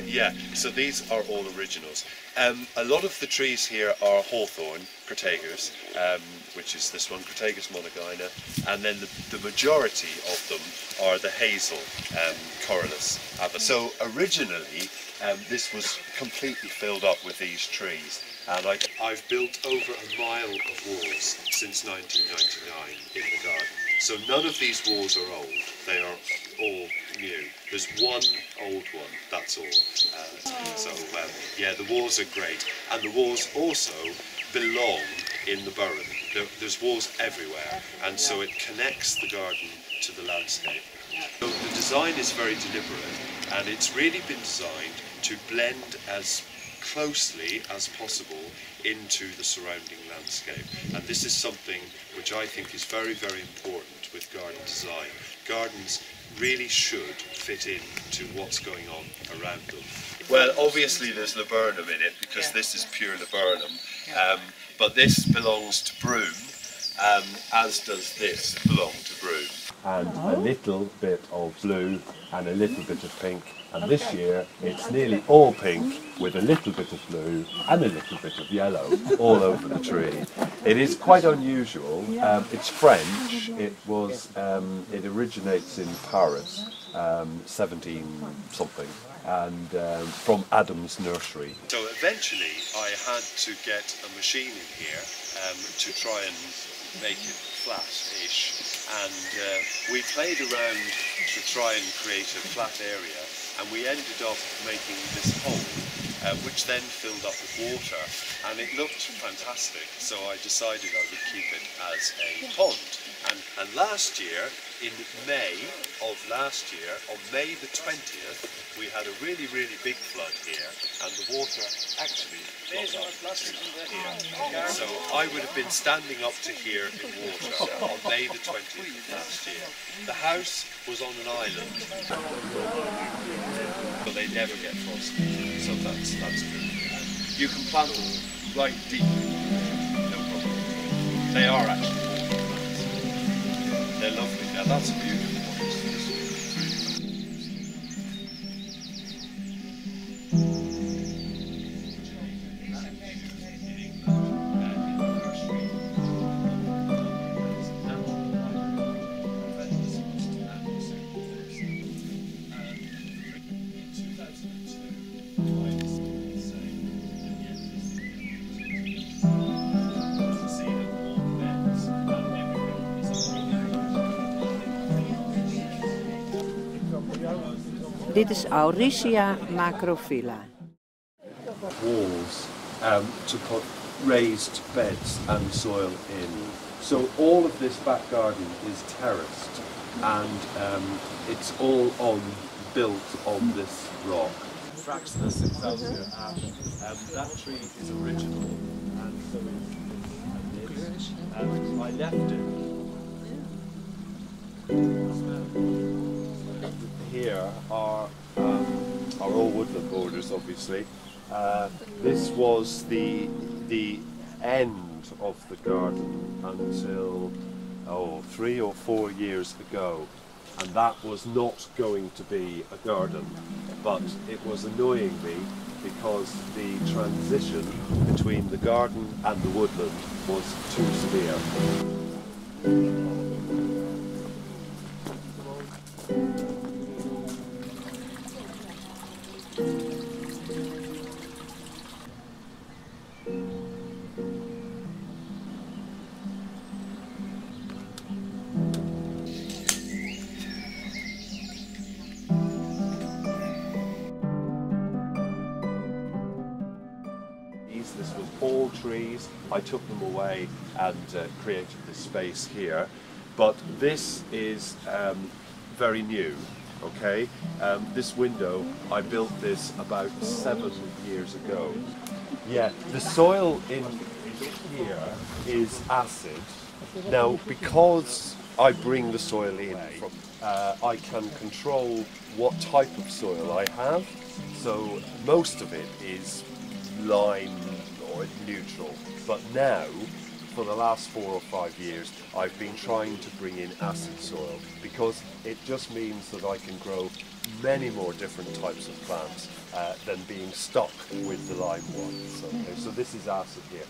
Yeah, so these are all originals. A lot of the trees here are hawthorn, Crataegus, which is this one, Crataegus monogyna, and then the majority of them are the hazel, Corylus aber. So originally this was completely filled up with these trees, and I've built over a mile of walls since 1999 in the garden. So none of these walls are old, they are all new. There's one old one, that's all. Yeah, the walls are great, and the walls also belong in the Burren. There's walls everywhere, and so it connects the garden to the landscape. So the design is very deliberate, and it's really been designed to blend as closely as possible into the surrounding landscape, and this is something which I think is very, very important with garden design. Gardens really should fit in to what's going on around them. Well, obviously there's laburnum in it because this is pure laburnum, but this belongs to broom, as does this belong to broom. And a little bit of blue and a little bit of pink, and this year it's nearly all pink with a little bit of blue and a little bit of yellow all over the tree. It is quite unusual. It's French. It originates in Paris, 17 something, and from Adam's nursery. So eventually I had to get a machine in here to try and make it flat-ish, and we played around to try and create a flat area, and we ended up making this hole which then filled up with water, and it looked fantastic, so I decided I would keep it as a pond. And last year, in May of last year, on May the 20th, we had a really, really big flood here, and the water actually got up to here. So I would have been standing up to here in water on May the 20th of last year. The house was on an island, but they never get frosty, so that's good. You can plant them right deep, no problem. They are actually water plants. They're lovely. Now that's a beautiful one. Dit is Auricia macrophylla. Walls to put raised beds and soil in. So all of this back garden is terraced, and it's all built on this rock. Fraxinus excelsior ash. That tree is original, and so is this. And I left it. Here are all woodland borders, obviously. This was the end of the garden until 3 or 4 years ago, and that was not going to be a garden, but it was annoying me because the transition between the garden and the woodland was too severe. This was all trees. I took them away and created this space here. But this is very new, okay? This window, I built this about 7 years ago. Yeah, the soil in here is acid. Now, because I bring the soil in, I can control what type of soil I have. So most of it is lime or neutral, but now for the last 4 or 5 years I've been trying to bring in acid soil because it just means that I can grow many more different types of plants than being stuck with the lime ones. Okay, so this is acid here.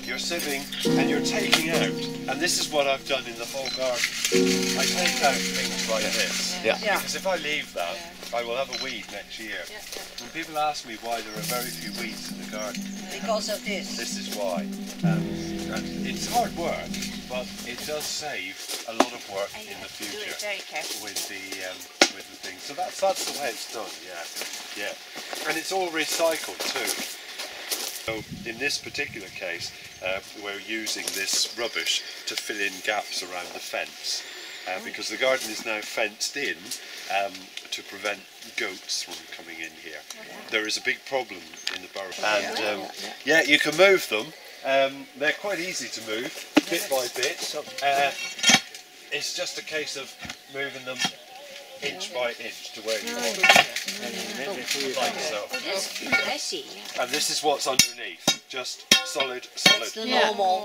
You're sieving and you're taking out, and this is what I've done in the whole garden. I take out things like this, because if I leave that, I will have a weed next year. When people ask me why there are very few weeds in the garden, because of this. This is why. And it's hard work, but it does save a lot of work in the future with the thing. So that's the way it's done. Yeah. And it's all recycled too. So in this particular case, we're using this rubbish to fill in gaps around the fence, because the garden is now fenced in to prevent goats from coming in here. There is a big problem in the borough, and yeah, you can move them. They're quite easy to move, bit by bit. It's just a case of moving them inch by inch to where you want it, like so. And this is what's underneath, just solid. That's the normal.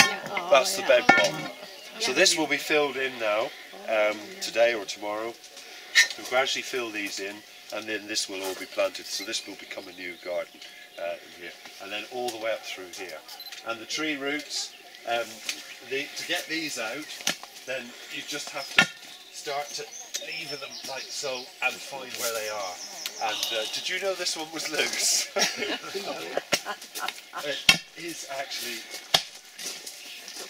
That's the bedrock. So this will be filled in now, today or tomorrow. We'll gradually fill these in, and then this will all be planted. So this will become a new garden in here, and then all the way up through here. And the tree roots, to get these out, then you just have to start to lever them like so and find where they are. And did you know this one was loose? It is actually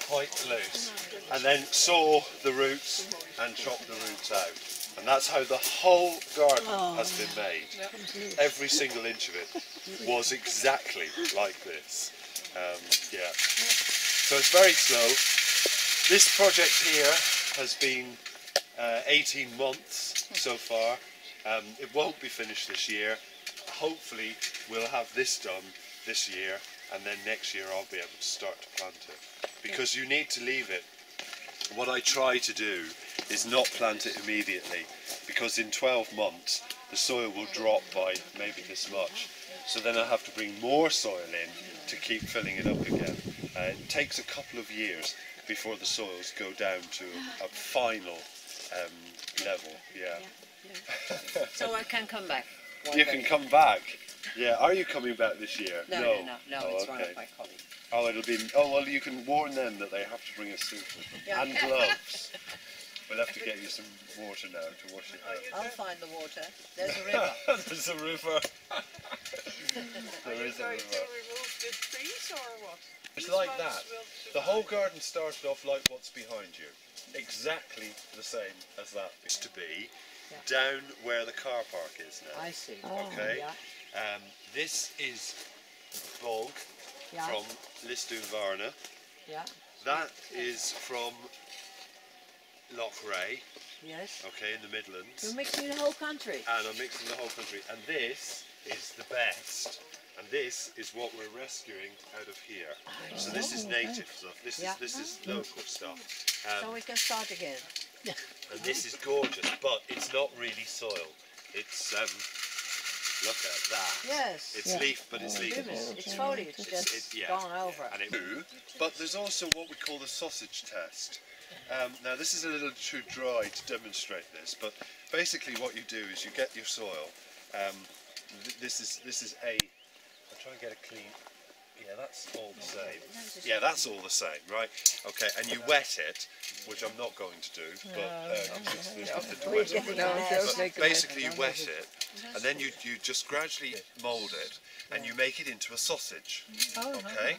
quite loose. And then saw the roots and chop the roots out. And that's how the whole garden has been made. Every single inch of it was exactly like this. Yeah. So it's very slow. This project here has been 18 months so far. It won't be finished this year. Hopefully we'll have this done this year, and then next year I'll be able to start to plant it. Because you need to leave it. What I try to do is not plant it immediately, because in 12 months the soil will drop by maybe this much. So then I have to bring more soil in to keep filling it up again. It takes a couple of years before the soils go down to a final level. So I can come back. You can come back. Yeah. Are you coming back this year? No, it's one of my colleagues. Oh, it'll be. Oh well, you can warn them that they have to bring a suit and gloves. We'll have to get you some water now to wash your hands. I'll find the water. There's a river. There's a river. There is a river. To remove the trees or what? It's like that. The whole garden started off like what's behind you. Exactly the same as that used to be, down where the car park is now. I see. Okay. This is bog from Lisdoonvarna. That is from Loch Ray. Yes. Okay, in the Midlands. You're mixing the whole country. And I'm mixing the whole country. And this is the best. And this is what we're rescuing out of here. So this is native stuff. This is local stuff. So we can start again. And this is gorgeous, but it's not really soil. It's look at that. Yes. It's leaf, but it's leaf. It's foliage. It's gone over. And but there's also what we call the sausage test. Now this is a little too dry to demonstrate this, but basically what you do is you get your soil. This is a. I'll try and get a clean. Yeah, that's all the same. Yeah, that's all the same, right? Okay, and you wet it, which I'm not going to do, but there's nothing to wet it with. But basically you wet it, and then you just gradually mould it, and you make it into a sausage. Okay?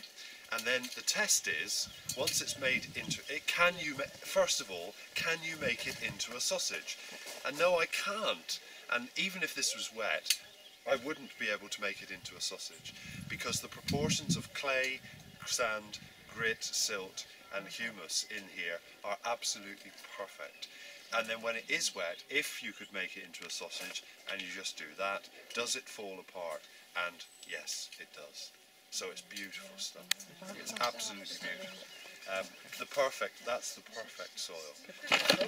And then the test is, once it's made into it, first of all, can you make it into a sausage? And no, I can't. And even if this was wet, I wouldn't be able to make it into a sausage, because the proportions of clay, sand, grit, silt and humus in here are absolutely perfect. And then when it is wet, if you could make it into a sausage and you just do that, does it fall apart? And yes, it does. So it's beautiful stuff. It's absolutely beautiful. That's the perfect soil.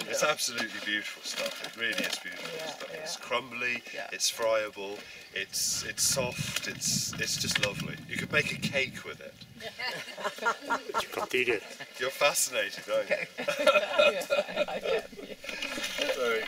It's absolutely beautiful stuff. It really is beautiful stuff. It's crumbly, it's friable, it's soft, it's just lovely. You could make a cake with it. You're fascinated, aren't you? I get it. Very